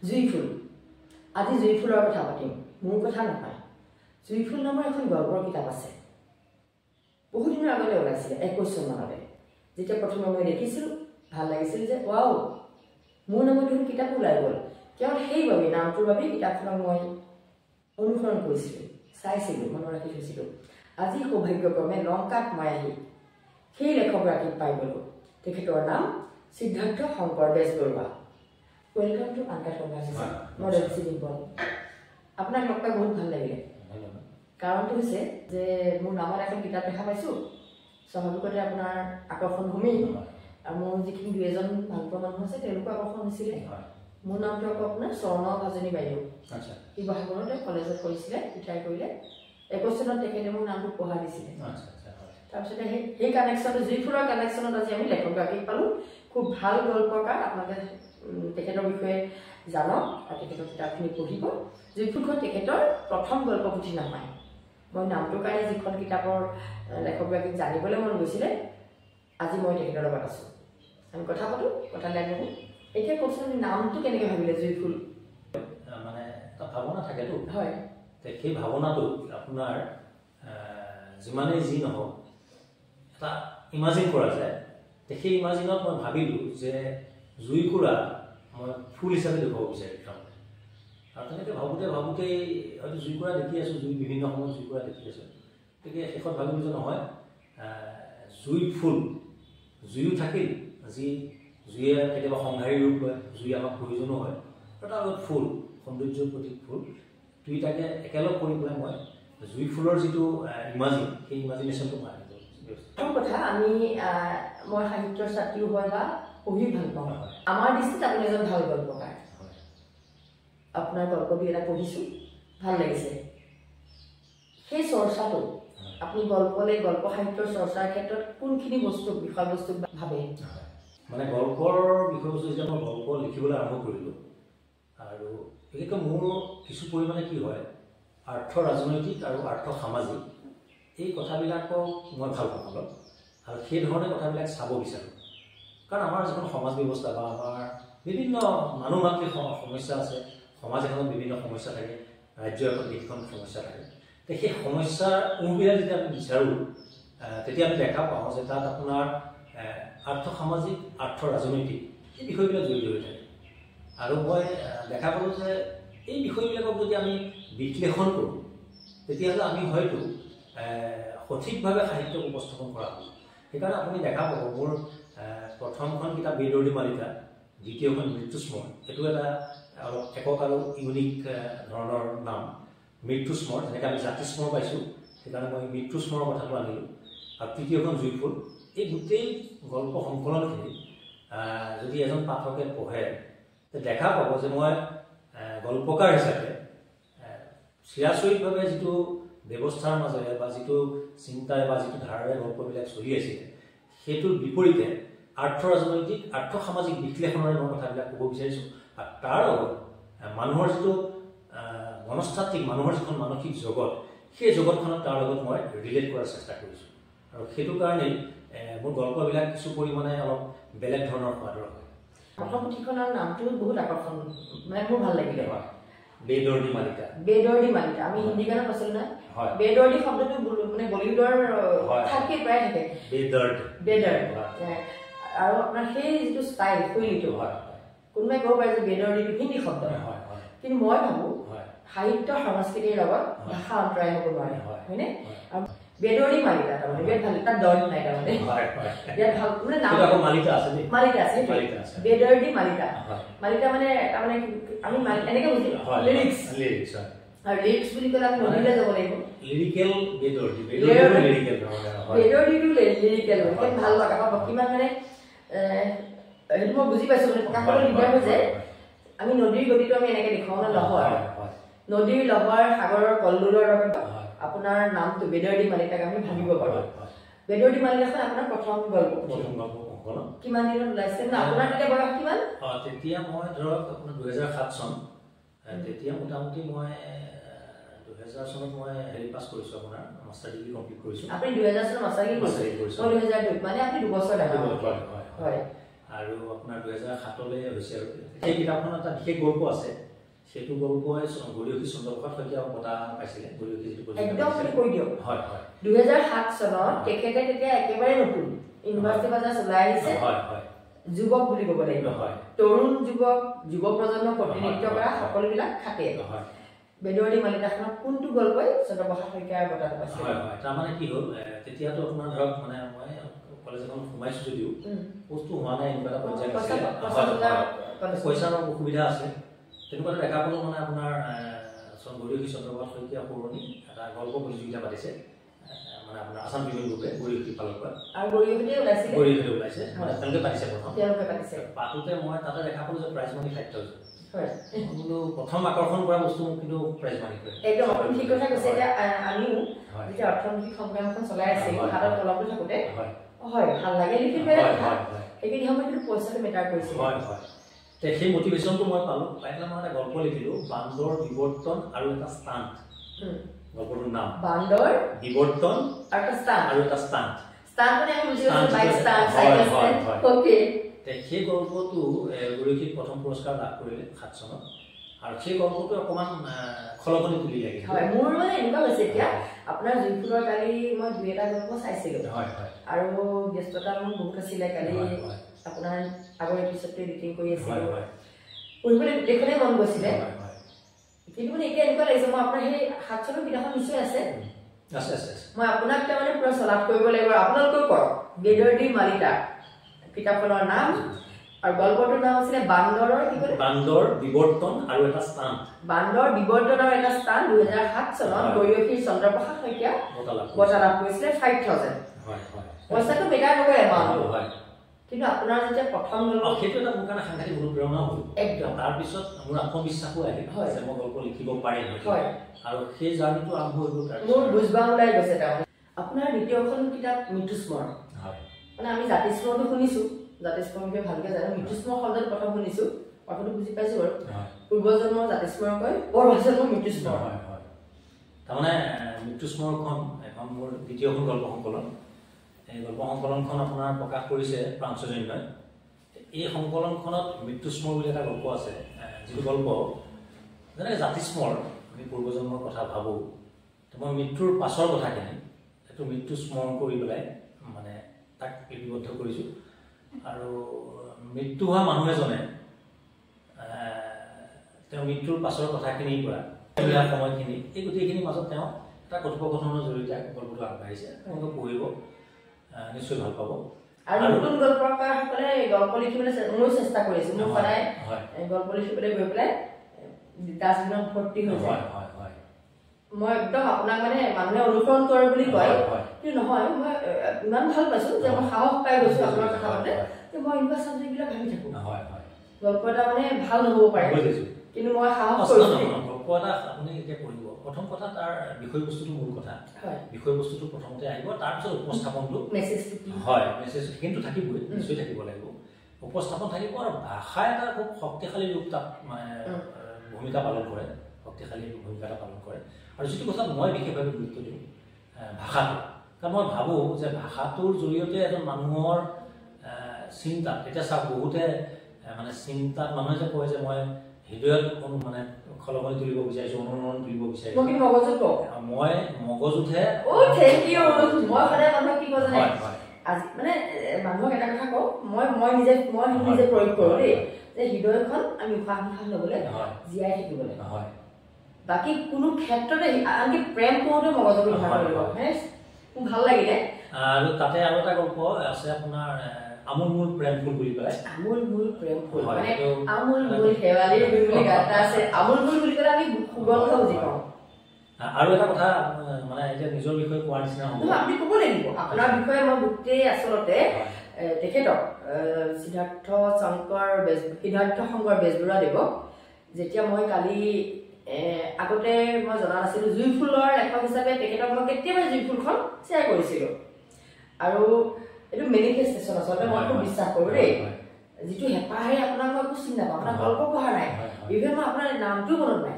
জুইফুল আজি জুইফুলৰ কথা পাতিম মোৰ কথা নহয় জুইফুল নামৰ এখন গল্পৰ কিতাপ আছে বহুত দিনৰ আগতে ওলাইছিল 21 চন মানতে যেতিয়া প্ৰথমে মই দেখিছিলোঁ ভাল লাগিছিল যে ওৱাও মোৰ নামত এখন কিতাপ ওলাই গ'ল কেৱল সেইবাবে নামটোৰ বাবে কিতাপখনক মই অনুসৰণ কৰিছিলোঁ চাইছিলোঁ মনত ৰাখি থৈছিলোঁ আজি সৌভাগ্যক্ৰমে লংকাত মই আহি সেই লেখকগৰাকীক পাই গ'লোঁ তেখেতৰ নাম Siddhartha Shankar Bezbaruah welcome to uncut conversation মই ৰঞ্জিত দিম্পল আপোনাক লগ পাই বহুত ভাল লাগিলে কাৰণটো হৈছে যে মোৰ নামত এখন কিতাপ দেখা পাইছোঁ স্বাভাৱিকতে আপোনাৰ আকৰ্ষণ হ'মেই আৰু মোৰ যিখিনি দুই এজন ভালপোৱা মানুহ আছে তেওঁলোকৰ আকৰ্ষণ হৈছিলে মোৰ নামটো আকৌ আপোনাৰ স্বৰ্ণ ভাজনী বাইদেউ শিৱসাগৰতে কলেজত কৰিছিলে ৰিটায়াৰ কৰিলে 21 চনত তেখেতে মোৰ নামটো পঢ়া দিছিলে তাৰপিছতে সেই কানেকশ্যনটো জুইফুলৰ কানেকশ্যনত আজি আমি লেখকগৰাকীক পালোঁ খুব ভাল গল্পকাৰ আপোনালোকে তেখেতৰ বিষয়ে জানক আৰু তেখেতৰ কিতাপখিনি পঢ়িব জুইফুলখন তেখেতৰ প্ৰথম গল্পপুথি নহয় মই নামটোৰ কাৰণে যিখন কিতাপৰ লেখকগৰাকীক জানিবলৈ মন গৈছিলে আজি মই তেখেতৰ লগত আছোঁ আমি কথা পাতোঁ কথা লাগিব এতিয়া কওকচোন নামটো কেনেকৈ ভাবিলে জুইফুল মানে এটা ভাৱনা থাকেতো হয় সেই ভাৱনাটো আপোনাৰ যিমানেই যি নহওক এটা ইমাজিন কৰা যায় সেই ইমাজিনত মই ভাবিলোঁ যে জুইকুৰা মই ফুল হিচাপে দেখুৱাব বিচাৰিছোঁ আৰু তেনেকৈ ভাবোঁতেই হয়তো জুইকুৰা দেখি আছোঁ জুই বিভিন্ন সময়ত জুইকুৰা দেখি আছোঁ গতিকে শেষত ভাবিলোঁ যে নহয় জুই ফুল জুইও থাকিল যি জুয়ে কেতিয়াবা সংহাৰী ৰূপ লয় জুই আমাক প্ৰয়োজনো হয় আৰু তাৰ লগত ফুল সৌন্দৰ্যৰ প্ৰতীক ফুল দুইটাকে একেলগ কৰি পেলাই মই জুই ফুলৰ যিটো ইমাজিন সেই ইমাজিনেশ্যনটো মই প্ৰথম কথা মই সাহিত্যৰ ছাত্ৰীও হয় বা পঢ়ি ভাল পাওঁ আমাৰ দৃষ্টিত আপুনি এজন ভাল গল্পকাৰ আপোনাৰ গল্পটি এটা পঢ়িছোঁ ভাল লাগিছে সেই চৰ্চাটো আপুনি গল্প সাহিত্যৰ চৰ্চাৰ ক্ষেত্ৰত কোনখিনি বিষয়বস্তু ভাবে মানে গল্পৰ বিষয়বস্তু যেতিয়া মই গল্প লিখিবলৈ আৰম্ভ কৰিলোঁ আৰু বিশেষকৈ মোৰ কিছু পৰিমাণে কি হয় আৰ্থ ৰাজনৈতিক আৰু আৰ্থ সামাজিক এই কথাবিলাকক মই ভাল পাওঁ অলপ আৰু সেই ধৰণে কথাবিলাক চাব বিচাৰোঁ কাৰণ আমাৰ যিখন সমাজ ব্যৱস্থা বা আমাৰ বিভিন্ন মানুহমাত্ৰিক সমস্যা আছে সমাজ এখনত বিভিন্ন সমস্যা থাকে ৰাজ্য এখন দেশখন সমস্যা থাকে তো সেই সমস্যাৰ উঁহবিলাক যেতিয়া আমি বিচাৰোঁ তেতিয়া আমি দেখা পাওঁ যে তাত আপোনাৰ আৰ্থ সামাজিক আৰ্থ ৰাজনৈতিক এই বিষয়বিলাক জড়িত হৈ থাকে আৰু মই দেখা পালোঁ যে এই বিষয়বিলাকক যদি আমি বিশ্লেষণ কৰোঁ তেতিয়াহ'লে আমি হয়তো সঠিকভাৱে সাহিত্যক উপস্থাপন কৰা হ'ব সেইকাৰণে আপুনি দেখা পাব মোৰ প্ৰথমখন কিতাপ বেদৰ্দী মালিকা দ্বিতীয়খন মৃত্যুস্মৰ এইটো এটা অলপ একক আৰু ইউনিক ধৰণৰ নাম মৃত্যুস্মৰ যেনেকৈ আমি জাতিস্মৰ পাইছোঁ সেইকাৰণে মই মৃত্যুস্মৰৰ কথাটো আনিলোঁ আৰু তৃতীয়খন জুইফুল এই গোটেই গল্প সংকলনখিনি যদি এজন পাঠকে পঢ়ে দেখা পাব যে মই গল্পকাৰ হিচাপে চিৰাচৰিতভাৱে যিটো ব্যৱস্থাৰ মাজেৰে বা যিটো চিন্তাৰে বা যিটো ধাৰাৰে গল্পবিলাক চলি আছিলে সেইটোৰ বিপৰীতে আৰ্থ ৰাজনৈতিক আৰ্থ সামাজিক বিশ্লেষণৰে মই কথাবিলাক ক'ব বিচাৰিছোঁ আৰু তাৰ লগত মানুহৰ যিটো মনস্তাত্ত্বিক মানুহৰ যিখন মানসিক জগত সেই জগতখনত তাৰ লগত মই ৰিলেট কৰাৰ চেষ্টা কৰিছোঁ আৰু সেইটো কাৰণেই মোৰ গল্পবিলাক কিছু পৰিমাণে অলপ বেলেগ ধৰণৰ সোৱাদৰ হয় প্ৰথম পুথিখনৰ নামটো বহুত আকৰ্ষণ মানে মোৰ ভাল লাগিলে বেদৰ্দী মালিকা আমি হিন্দী গানত আছিলোঁ না বেদৰ্দী শব্দটো মানে বলিউডৰ থাকে প্ৰায় থাকে বেদৰ্দ আৰু আপোনাৰ সেই যিটো ষ্টাইল শৈলীটো কোনোবাই ক'ব পাৰে যে বেদৰ্দীটো হিন্দী শব্দ কিন্তু মই ভাবোঁ সাহিত্য সংস্কৃতিৰ লগত ভাষা অন্তৰায় হ'ব নোৱাৰে হয়নে আৰু বেদৰ্দী মালিকা তাৰমানে বিৰাট ভাল তাত দৰ্দ নাই তাৰমানে বিৰাট ভাল মানে নাম মালিকা আছে বেদৰ্দী মালিকা মানে তাৰমানে আমি এনেকৈ বুজি লিৰিক্স আৰু লিৰিক্স বুলি ক'লে আমি নদীলৈ যাব লাগিব বেদৰ্দীটো লিৰিকেল ভাল লগা কিমান মানে সেইটো মই বুজি পাইছোঁ মানে প্ৰকাশ কৰিবলৈ দিগদাৰ হৈ যায় আমি নদীৰ গতিটো আমি এনেকৈ দেখুৱাওঁ ন লহৰ নদীৰ লহৰ সাগৰৰ কল্লোলৰ লগত আপোনাৰ নামটো বেদৰ্দী মালিকাক আমি ভাবিব পাৰোঁ বেদৰ্দী মালিকাখন আপোনাৰ প্ৰথম গল্প কিমান দিনত ওলাইছে না আপোনাৰ তেতিয়া বয়স কিমান তেতিয়া মই ধৰক আপোনাৰ 2007 চন তেতিয়া মোটামুটি মই 2000 চনত মই হেৰি পাছ কৰিছোঁ আপোনাৰ মাষ্টাৰ ডিগ্ৰী কমপ্লিট কৰিছোঁ আপুনি 2000 চনত মাষ্টাৰ ডিগ্ৰী কৰিছে মই 2002 মানে আপুনি 2 বছৰ ডাঙৰ হয় আৰু আপোনাৰ 2007 লৈ হৈছে আৰু এই কিতাপখনত এটা বিশেষ গল্প আছে সেইটো গল্পই গৰিয়সী চন্দ্ৰপ্ৰসাদ শইকীয়া বঁটা পাইছিলে গৰিয়সী যিটো একদম কৈ দিয়ক হয় হয় 2007 চনত তেখেতে তেতিয়া একেবাৰে নতুন ইউনিভাৰ্চিটি বাজাৰ চলাই আহিছে হয় হয় যুৱক বুলি ক'ব লাগিব হয় তৰুণ যুৱক যুৱ প্ৰজন্ম প্ৰতিনিধিত্ব কৰা সকলোবিলাক থাকে হয় বেদৰদী মালিকাখনত কোনটো গল্পই চন্দ্ৰপ্ৰসাদ শইকীয়াৰ বঁটাটো পাইছে হয় হয় তাৰমানে কি হ'ল তেতিয়াতো আপোনাৰ ধৰক মানে মই কলেজ এখন সোমাইছো যদিও বস্তু হোৱা নাই এনেকুৱা এটা পৰ্যায় আছে পইচাৰ অসুবিধা আছে তেনেকুৱা দেখা পালো মানে আপোনাৰ গৰিয়সী চন্দ্ৰপ্ৰসাদ শইকীয়া পুৰণি এটা গল্প প্ৰতিযোগিতা পাতিছে মানে আপোনাৰ আসাম বিভাগ গ্ৰুপে গৰিয়সী ফালৰ পৰা আৰু গৰিয়সী ওলাইছে মানে তেওঁলোকে পাতিছে তেওঁলোকে পাতিছে পাতোতে মই তাতে দেখা পালো যে প্ৰাইজ মানি 5,000 হয় কিন্তু প্ৰথম আকৰ্ষণ কৰা বস্তু কিন্তু প্ৰাইজ মানি কৰে একদম আপুনি ঠিক কথা কৈছে যে আমিও যেতিয়া অৰ্থনৈতিক সংগ্ৰামখন চলাই আছিল হাতত কলমটো থাকোতে হয় ভাল লাগে লিখি পেলাই এইখিনি সময়ত কিন্তু পইচাটো মেটাৰ কৰিছিল হয় হয় সেই মটিভেশ্যনটো মই পালো পাই পেলাই মই এটা গল্প লিখিলো বান্দৰ বিৱৰ্তন আৰু এটা স্থান গল্পটোৰ নাম বান্দৰ বিৱৰ্তন আৰু এটা স্থান মানে আমি বুজিছো বাইক স্থান সাইকেল ওকে সেই গল্পটো গৰিয়সীত প্ৰথম পুৰস্কাৰ লাভ কৰিলে 7 চনত আৰু সেই গল্পটো অকমান খলখনি তুলি লাগিল হয় মোৰ মানে এনেকুৱা হৈছে এতিয়া আপোনাৰ জুইফুলৰ কালি মই দুই এটা গল্প চাইছিলো হয় হয় আৰু ব্যস্ততা মোৰ বহুত আছিলে কালি আপোনাৰ আগৰ এপিসোডটো এডিটিং কৰি আছিল পঢ়িবলৈ দেখনে মন গৈছিলে কিন্তু মানে এতিয়া এনেকুৱা লাগিছে মই আপোনাৰ সেই 7 চনৰ কিতাপখন নিশ্চয় আছে মই আপোনাক তাৰমানে পুৰা চলাপ কৰিব লাগিব আপোনালোকক কৰক বেদৰদী মালিকা কিতাপখনৰ নাম আৰু গল্পটোৰ নাম আছিল বান্দৰৰ কি কয় বান্দৰ বিৱৰ্তন আৰু এটা স্থান 2007 চনত গৰিয়সী চন্দ্ৰপ্ৰসাদ শইকীয়া বঁটা লাভ কৰিছিলে 5,000 হয় হয় পইচাটো মেটাৰ নকৰে এমাউণ্টটো হয় কিন্তু আপোনাৰ যেতিয়া প্ৰথম গল্প সেইটো এটা মোৰ কাৰণে সাংঘাতিক অনুপ্ৰেৰণা হ'ল একদম তাৰ পিছত মোৰ আত্মবিশ্বাসো আহিল যে মই গল্প লিখিব পাৰিম হয় আৰু সেই জাৰ্নিটো আৰম্ভ হৈ গ'ল মোৰ বুজবাং ওলাই গৈছে তাৰমানে আপোনাৰ দ্বিতীয়খন কিতাপ মৃত্যুস্মৰণ হয় মানে আমি জাতিস্মৰণটো শুনিছো জাতিস্মৰণকে ভালকে জানো মৃত্যুস্মৰণ শব্দটো প্ৰথম শুনিছো কথাটো বুজি পাইছো বাৰু পূৰ্বজন্মৰ জাতিস্মৰণ কয় পৰজন্মৰ মৃত্যুস্মৰণ হয় হয় তাৰমানে মৃত্যুস্মৰণখন এখন মোৰ দ্বিতীয়খন গল্প সংকলন এই গল্প সংকলনখন আপোনাৰ প্ৰকাশ কৰিছে প্ৰাঞ্চজন্যই এই সংকলনখনত মৃত্যুস্মৰ বুলি এটা গল্প আছে যিটো গল্প যেনে জাতিস্মৰ আমি পূৰ্বজন্মৰ কথা ভাবোঁ মই মৃত্যুৰ পাছৰ কথাখিনি এইটো মৃত্যু স্মৰণ কৰি পেলাই মানে তাক লিপিবদ্ধ কৰিছোঁ আৰু মৃত্যু হোৱা মানুহ এজনে তেওঁ মৃত্যুৰ পাছৰ কথাখিনিৰ পৰা সময়খিনি এই গোটেইখিনিৰ মাজত তেওঁ এটা কথোপকথনৰ জৰিয়তে গল্পটো আগবাঢ়িছে তেওঁলোকে পঢ়িব নিশ্চয় ভাল পাব আৰু নতুন গল্পকাৰসকলে গল্প লিখিবলৈ মই চেষ্টা কৰিছো মই সদায় গল্প লিখিবলৈ গৈ পেলাই ডাষ্টবিনত ভৰ্তি হৈ যায় মই একদম আপোনাক মানে মানুহে অনুসৰণ কৰে বুলি কয় কিন্তু নহয় মই ইমান ভাল পাইছো যে মই সাহস পাই গৈছো আপোনাৰ কথা পাতে যে মই এনেকুৱা চাবজেক্টবিলাক ভাবি থাকো গল্প এটা মানে ভাল নহ'ব পাৰে কিন্তু মই সাহস কৰিছো গল্প এটা আপুনি এতিয়া পঢ়িব প্ৰথম কথা তাৰ বিষয়বস্তুটো মূল কথা বিষয়বস্তুটো প্ৰথমতে আহিব তাৰপিছত উপস্থাপনটো মেছেজটো হয় মেছেজ কিন্তু থাকিবই নিশ্চয় থাকিব লাগিব উপস্থাপন থাকিব আৰু ভাষা এটা খুব শক্তিশালী ৰূপ তাত ভূমিকা পালন কৰে শক্তিশালী ভূমিকা এটা পালন কৰে আৰু যিটো কথা মই বিশেষভাৱে গুৰুত্ব দিওঁ ভাষাটো কাৰণ মই ভাবোঁ যে ভাষাটোৰ জৰিয়তে এজন মানুহৰ চিন্তা এতিয়া চাওক বহুতে মানে চিন্তাত মানুহে যে কয় যে মই হৃদয়ত কোনো মানে খলখলি তুলিব বিচাৰিছোঁ অনুৰণ তুলিব বিচাৰিছোঁ মই মগজুতহে মই সদায় মানুহক কি কওঁ জানে আজি মানে মানুহক এটা কথা কওঁ মই নিজে প্ৰয়োগ কৰোঁ দেই যে হৃদয়খন আমি উশাহ নিশাহ ল'বলৈ জীয়াই থাকিবলৈ বাকী কোনো ক্ষেত্ৰতে আনকি প্ৰেম কৰোঁতে মগজুটো ব্যৱহাৰ কৰিব মোৰ ভাল লাগিলে আৰু তাতে আৰু এটা গল্প আছে আপোনাৰ আমুল মূল প্ৰেম ফুল বুলি পেলাই আমুল মূল প্ৰেম ফুল মানে আমুল মূল হেৱালিৰ বুলি গাটা আছে আমুল মূল বুলি ক'লে আমি সুগন্ধ বুজি পাওঁ আৰু এটা কথা মানে এতিয়া নিজৰ বিষয়ে কোৱাৰ নিচিনা হ'ব আপুনি ক'ব লাগিব আপোনাৰ বিষয়ে মই গোটেই আচলতে তেখেতক সিদ্ধাৰ্থ শংকৰ বেজবৰুৱা দেৱক যেতিয়া মই কালি আগতে মই জনা নাছিলোঁ জুইফুলৰ লেখক হিচাপে তেখেতক মই কেতিয়াবা জুইফুলখন শ্বেয়াৰ কৰিছিলোঁ আৰু এইটো মেনিফেষ্টেশ্যন আচলতে মই খুব বিশ্বাস কৰোঁ দেই যিটো হেঁপাহেৰে আপোনাক মই একো চিনি নাপাওঁ আপোনাৰ গল্প পঢ়া নাই ইভেন মই আপোনাৰ নামটোও মনত নাই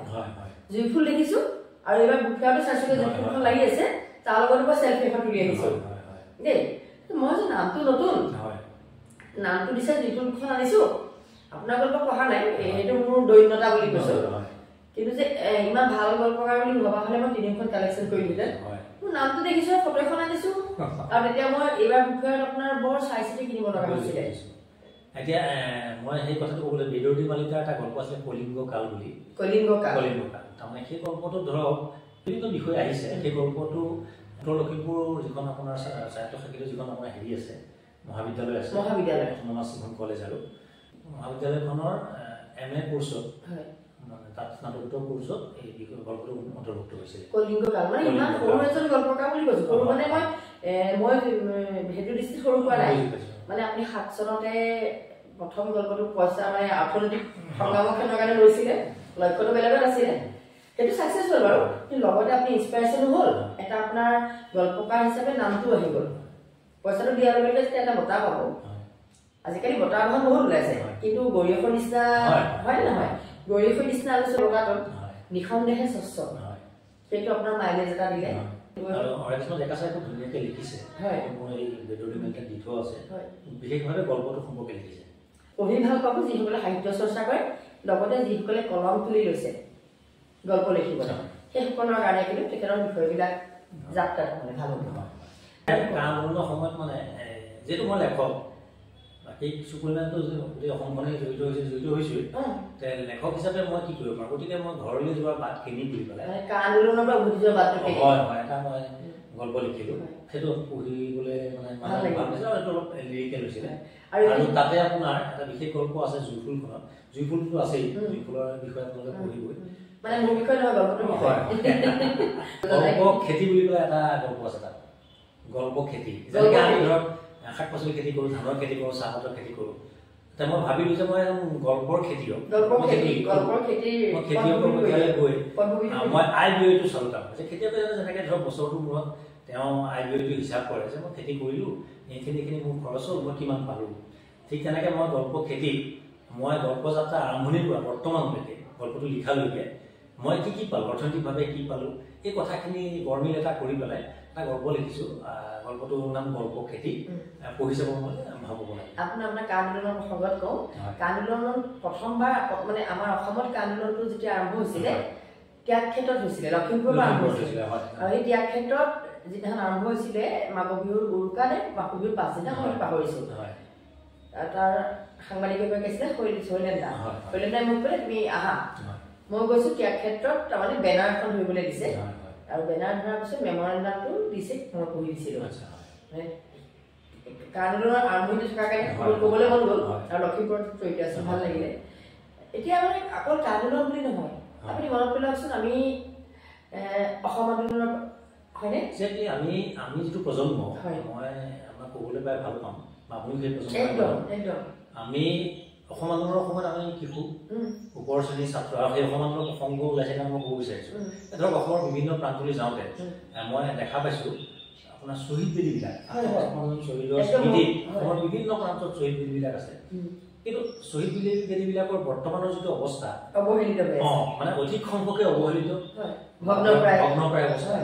জুইফুল দেখিছোঁ আৰু এইবাৰ বুকফেয়াৰটো চাইছিলোঁ জুইফুলখন লাগি আছে তাৰ লগত মই চেল্ফি এখন তুলি আহিছোঁ দেই মই যে নামটো নতুন নামটো দিছে জুইফুলখন আনিছোঁ আপোনাৰ গল্প পঢ়া নাই এইটো মোৰ দৈন্যতা বুলি কৈছো কিন্তু যে ইমান ভাল গল্পকাৰ বুলি ভবা হলে মই 3খন কালেকচন কৰি দিলে মোৰ নামটো দেখিছো ফটো এখন আনিছো আৰু তেতিয়া মই এইবাৰ বুকত আপোনাৰ বৰ চাইচিতি কিনিব লগা হৈছিল এতিয়া মই সেই কথাটো ক'বলৈ বিদৰ্দী মালিকাৰ এটা গল্প আছে কলিংগ কাল বুলি কলিংগ কাল তাৰমানে সেই গল্পটো ধৰক বিভিন্ন বিষয় আহিছে সেই গল্পটো উত্তৰ লখিমপুৰ যিখন আপোনাৰ সাহিত্য শাখিত যিখন আপোনাৰ হেৰি আছে মহাবিদ্যালয় আছে মহাবিদ্যালয় মনাচিখন কলেজ আৰু মহাবিদ্যালয়খনৰ MA কোৰ্সত মানে তাত স্নাতকোত্তৰ কোৰ্সত এই গল্পটো অন্তৰ্ভুক্ত হৈছিল কলিংগ কাল মানে ইমান সৰু এজন গল্পকাৰ বুলি কৈছো সৰু মানে মই হেতু দৃষ্টি সৰু কৰা নাই মানে আপুনি 7 চনতে প্ৰথম গল্পটো পইচা মানে অৰ্থনৈতিক সংগ্ৰামৰ ক্ষেত্ৰৰ কাৰণে লৈছিলে লক্ষ্যটো বেলেগত আছিলে সেইটো সাকসেসফুল বাৰু কিন্তু লগতে আপুনি ইনস্পিৰেশন হ'ল এটা আপোনাৰ গল্পকাৰ হিচাপে নামটো আহি গ'ল পইচাটো দিয়াৰ লগে লগে এটা বঁটা পাব আজিকালি বঁটাখন বহুত ওলাইছে কিন্তু গৰিয়সৰ নিচিনা হয় নহয় গৰিয়সৰ নিচিনা আলোচনা বঁটাটো নিখন্দেহে স্বচ্ছ সেইটো আপোনাৰ মাইলেজ এটা দিলে আৰু অৰেঞ্জৰ লেখা চাই খুব ধুনীয়াকে লিখিছে হয় মই এই ভিডিঅ'টো মেইনলি দি থোৱা আছে বিশেষভাৱে গল্পটো সম্পৰ্কে লিখিছে পঢ়ি ভাল পাব যিসকলে সাহিত্য চৰ্চা কৰে লগতে যিসকলে কলম তুলি লৈছে গল্প লিখিব সেই সকলৰ কাৰণে কিন্তু তেখেতৰ বিষয়বিলাক যাত্ৰা মানে ভাল হ'ব কামৰণৰ সময়ত মানে যেটো মই লেখক বাকী সুকুলমেনটো যে অসমখনে জড়িত হৈছিল তে লেখক হিচাপে মই কি কৰিব পাৰোঁ গতিকে মই ঘৰলৈ যোৱাৰ বাট কিনি বুলি পেলাই আন্দোলনৰ পৰা উঠি যোৱা বাট হয় হয় এটা মই গল্প লিখিলোঁ সেইটো পঢ়িবলৈ মানে ভাল লাগিছিল আৰু এইটো অলপ লিৰিকেল হৈছিলে আৰু তাতে আপোনাৰ এটা বিশেষ গল্প আছে জুইফুলখনত জুইফুলটো আছেই জুইফুলৰ বিষয়ে আপোনালোকে পঢ়িবই মানে মোৰ বিষয়ে নহয় গল্পটো গল্প খেতি বুলি পেলাই এটা গল্প আছে তাত গল্প খেতি যেনেকৈ আমি ধৰক শাক পাচলি খেতি কৰোঁ ধানৰ খেতি কৰোঁ চাহপাতৰ খেতি কৰোঁ এতিয়া মই ভাবিলোঁ যে মই গল্পৰ খেতিয়ক খেতিয়কৰ গৈ মই আয় ব্যয়টো চলোতাম যে খেতিয়কে যেনেকৈ ধৰক বছৰটোৰ মূৰত তেওঁ আয় ব্যয়টো হিচাপ কৰে যে মই খেতি কৰিলোঁ এইখিনিখিনি মোৰ খৰচ হ'ল মই কিমান পালোঁ ঠিক তেনেকৈ মই গল্প খেতি মই গল্পযাত্ৰা আৰম্ভণিৰ পৰা বৰ্তমানলৈকে গল্পটো লিখালৈকে মই কি পালোঁ অৰ্থনৈতিকভাৱে কি পালোঁ এই কথাখিনি গৰমিল এটা কৰি পেলাই এটা গল্প লিখিছোঁ গল্পটোৰ নাম গল্প খেতি পঢ়ি চাব মই ভাবো আপোনাৰ আন্দোলনৰ প্ৰসংগত কওঁ আন্দোলনৰ প্ৰথমবাৰ মানে আমাৰ অসমত আন্দোলনটো যেতিয়া আৰম্ভ হৈছিলে ত্যাগ ক্ষেত্ৰত হৈছিলে লখিমপুৰৰ পৰা আৰম্ভ হৈছিলে আৰু এই ত্যাগ ক্ষেত্ৰত যিদিনাখন আৰম্ভ হৈছিলে মাঘ বিহুৰ উৰুকাৰে মাঘ বিহুৰ পাছদিনা মই পাহৰিছোঁ তাৰ সাংবাদিকে কৈ কৈছিলে শৈলেন্দাই মোক ক'লে তুমি আহা মই গৈছোঁ ত্যাগ ক্ষেত্ৰত তাৰমানে বেনাৰ এখন ধৰিবলৈ দিছে আৰু বেনাৰ ধৰাৰ পিছত মেমৰেণ্ডামটো দিছে মই পঢ়ি দিছিলোঁ আন্দোলনৰ আৰম্ভণি থকাৰ কাৰণে ক'বলৈ মন গ'ল আৰু লখিমপুৰত জড়িত আছে ভাল লাগিলে এতিয়া মানে অকল আন্দোলন বুলি নহয় আপুনি মনত পেলাওকচোন আমি অসম আন্দোলনৰ হয়নে আমি যিটো প্ৰজন্ম মই আপোনাক ক'বলৈ পাই ভাল পাম বা আপুনি সেই প্ৰজন্ম আমি অসম আন্দোলনৰ সময়ত আমি কিশোৰ ওপৰ শ্ৰেণীৰ ছাত্ৰ আৰু সেই অসম আন্দোলনৰ প্ৰসংগ ওলাইছে কাৰণে মই ক'ব বিচাৰিছোঁ ধৰক অসমৰ বিভিন্ন প্ৰান্তলৈ যাওঁতে মই দেখা পাইছোঁ আপোনাৰ শ্বহীদ বেদীবিলাক শ্বহীদৰ স্মৃতি অসমৰ বিভিন্ন প্ৰান্তত শ্বহীদ বেদীবিলাক আছে কিন্তু শ্বহীদ বেদীবিলাকৰ বৰ্তমানৰ যিটো অৱস্থা অৱহেলিত মানে অধিক সংখ্যকে অৱহেলিত ভগ্নপ্ৰায় অৱস্থা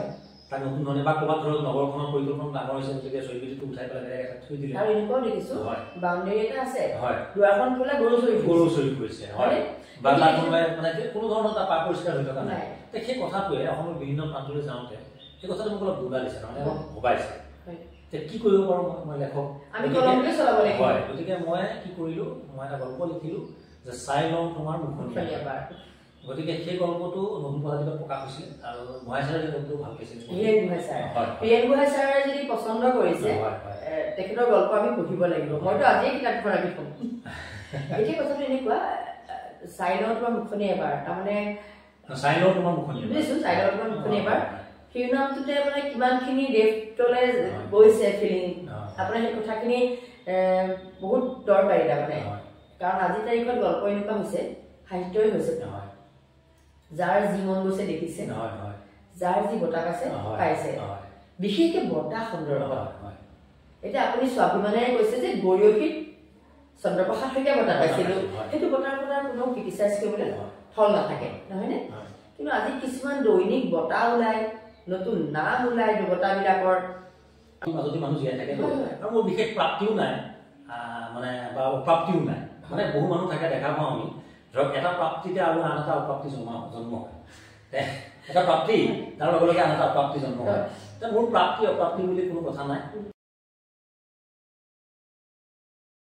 তাক নতুন ধৰণে বা ক'ৰবাত ধৰক নগৰখনৰ পৰিকল্পনা ডাঙৰ হৈছে গতিকে শ্বহীদ বেদীটো উঠাই পেলাই থৈ দিলে আৰু এনেকুৱাও দেখিছোঁ বাউণ্ডেৰী এটা আছে দুৱাৰখন খোলা গৰু চৰি ফুৰিছে হয় বা তাত কোনোবাই মানে কোনো ধৰণৰ তাৰ পা পৰিষ্কাৰ হৈ থকা নাই সেই কথাটোৱে অসমৰ বিভিন্ন প্ৰান্তলৈ যাওঁতে সেই কথাটো মোক অলপ দুলা দিছে তাৰমানে অলপ ভবাইছে কি কৰিব পাৰোঁ মই লেখক হয় গতিকে মই কি কৰিলোঁ মই এটা গল্প লিখিলোঁ যে চাই লওঁ তোমাৰ মুখখন গতিকে সেই গল্পটো নতুন পদ্ধতিত প্ৰকাশ হৈছিলে আৰু গোহাঁই ছাৰে এই গল্পটো ভাল পাইছিল গোহাঁই ছাৰে যদি পচন্দ কৰিছে তেখেতৰ গল্প আমি পঢ়িব লাগিব মইতো আজিয়ে কিতাপখন ৰাখি থ'ম এতিয়া কথাটো এনেকুৱা চাই লওঁ তোমাৰ মুখনি এবাৰ তাৰমানে চাই লওঁ তোমাৰ মুখনি বুজিছোঁ চাই লওঁ তোমাৰ মুখনি এবাৰ শিৰোনামটোতে মানে কিমানখিনি ডেপ্থলৈ গৈছে ফিলিং আপোনাৰ সেই কথাখিনি বহুত দৰকাৰী তাৰমানে কাৰণ আজিৰ তাৰিখত গল্প এনেকুৱা হৈছে সাহিত্যই হৈছে যাৰ যি মন গৈছে দেখিছে যাৰ যি বঁটা পাইছে বিশেষকৈ বঁটা সন্দৰ্ভত এতিয়া আপুনি স্বাভিমানেৰে কৈছে যে গৰিয়সীত চন্দ্ৰপ্ৰসাদ শইকীয়া বঁটা পাইছিলোঁ সেইটো বঁটাৰ কোনো ক্ৰিটিচাইজ কৰিবলৈ ফল নাথাকে নহয়নে কিন্তু আজি কিছুমান দৈনিক বঁটা ওলায় নতুন নাম ওলায় বঁটাবিলাকৰ মাজতে মানুহ জীয়াই থাকে আৰু মোৰ বিশেষ প্ৰাপ্তিও নাই মানে বা অপ্ৰাপ্তিও নাই মানে বহু মানুহ থাকে দেখা পাওঁ আমি ধৰক এটা প্ৰাপ্তিতে আৰু আন এটা অপ্ৰাপ্তি জন্ম হয় এটা প্ৰাপ্তি তাৰ লগে লগে আন এটা অপ্ৰাপ্তি জন্ম হয় মোৰ প্ৰাপ্তি অপ্ৰাপ্তি বুলি কোনো কথা নাই